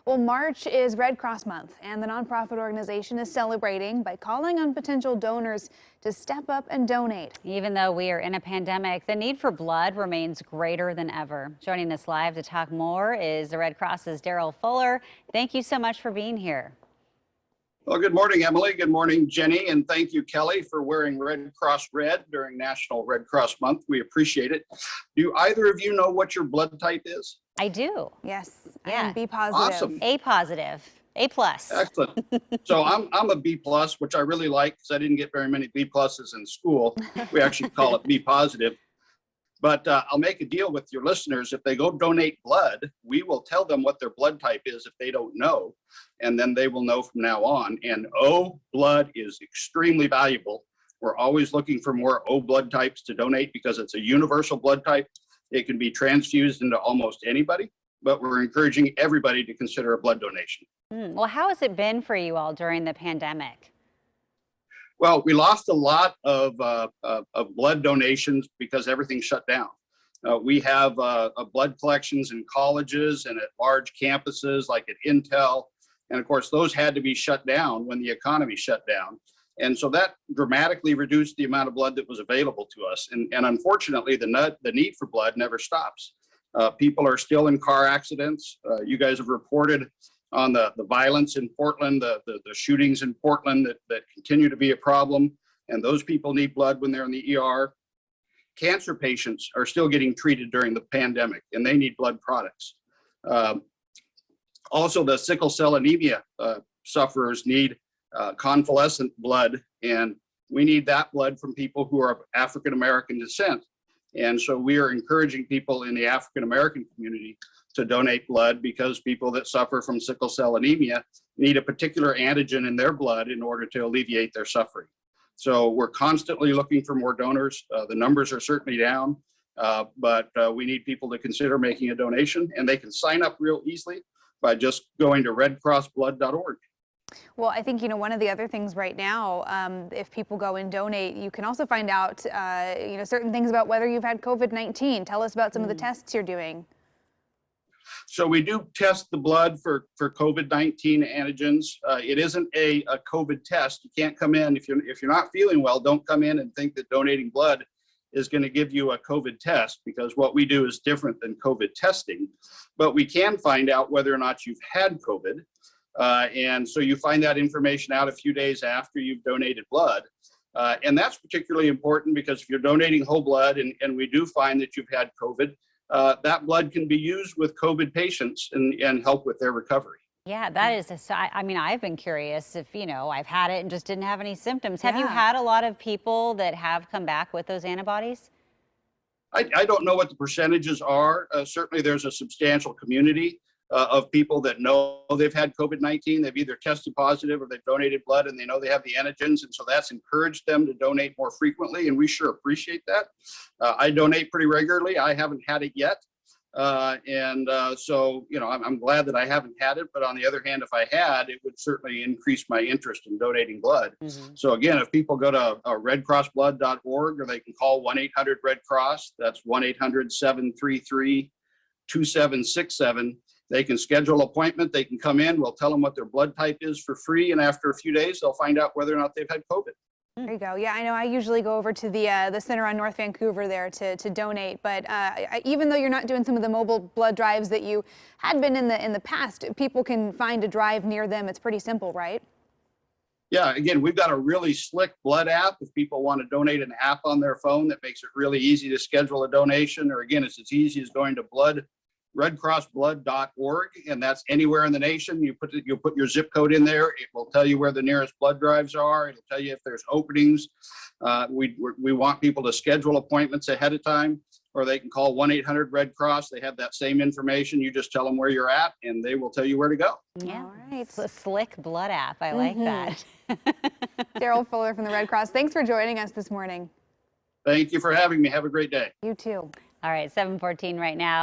Well, March is Red Cross Month, and the nonprofit organization is celebrating by calling on potential donors to step up and donate. Even though we are in a pandemic, the need for blood remains greater than ever. Joining us live to talk more is the Red Cross's Daryl Fuller. Thank you so much for being here. Well, good morning, Emily. Good morning, Jenny. And thank you, Kelly, for wearing Red Cross red during National Red Cross Month. We appreciate it. Do either of you know what your blood type is? I do. Yes, Yeah. I am B positive. Awesome. A positive, A plus. Excellent. So I'm a B plus, which I really like because I didn't get very many B pluses in school. We actually call it B positive. But I'll make a deal with your listeners. If they go donate blood, we will tell them what their blood type is if they don't know, and then they will know from now on. And O blood is extremely valuable. We're always looking for more O blood types to donate because it's a universal blood type. It can be transfused into almost anybody, but we're encouraging everybody to consider a blood donation. Well, how has it been for you all during the pandemic? Well, we lost a lot of blood donations because everything shut down. We have blood collections in colleges and at large campuses like at Intel. And of course, those had to be shut down when the economy shut down. And so that dramatically reduced the amount of blood that was available to us. And unfortunately, the need for blood never stops. People are still in car accidents. You guys have reported on the violence in Portland, the shootings in Portland that continue to be a problem. And those people need blood when they're in the ER. Cancer patients are still getting treated during the pandemic and they need blood products. Also, the sickle cell anemia sufferers need convalescent blood, and we need that blood from people who are of African American descent. And so we are encouraging people in the African American community to donate blood because people that suffer from sickle cell anemia need a particular antigen in their blood in order to alleviate their suffering. So we're constantly looking for more donors. The numbers are certainly down, but we need people to consider making a donation, and they can sign up real easily by just going to redcrossblood.org. Well, I think, one of the other things right now, if people go and donate, you can also find out, certain things about whether you've had COVID-19. Tell us about some of the tests you're doing. So we do test the blood for COVID-19 antigens. It isn't a COVID test. You can't come in if you're not feeling well. Don't come in and think that donating blood is going to give you a COVID test, because what we do is different than COVID testing. But we can find out whether or not you've had COVID. And so you find that information out a few days after you've donated blood. And that's particularly important because if you're donating whole blood and we do find that you've had COVID, that blood can be used with COVID patients and help with their recovery. Yeah, that is, I've been curious if, I've had it and just didn't have any symptoms. Have you had a lot of people that have come back with those antibodies? I don't know what the percentages are. Certainly there's a substantial community of people that know they've had COVID-19. They've either tested positive or they've donated blood and they know they have the antigens. And so that's encouraged them to donate more frequently. And we sure appreciate that. I donate pretty regularly. I haven't had it yet. So, I'm glad that I haven't had it. But on the other hand, if I had, it would certainly increase my interest in donating blood. So again, if people go to redcrossblood.org, or they can call 1-800-RED-CROSS, that's 1-800-733-2767. They can schedule an appointment. They can come in. We'll tell them what their blood type is for free. And after a few days, they'll find out whether or not they've had COVID. There you go. Yeah, I know I usually go over to the center on North Vancouver there to donate. But even though you're not doing some of the mobile blood drives that you had been in the past, people can find a drive near them. It's pretty simple, right? Yeah, again, we've got a really slick blood app. If people want to donate an app on their phone, that makes it really easy to schedule a donation. Or again, it's as easy as going to redcrossblood.org, and that's anywhere in the nation. You put your zip code in there. It will tell you where the nearest blood drives are. It'll tell you if there's openings. We want people to schedule appointments ahead of time, or they can call 1-800-RED-CROSS. They have that same information. You just tell them where you're at, and they will tell you where to go. Yeah, all right. It's a slick blood app. I like that. Daryl Fuller from the Red Cross. Thanks for joining us this morning. Thank you for having me. Have a great day. You too. All right, 7:14 right now.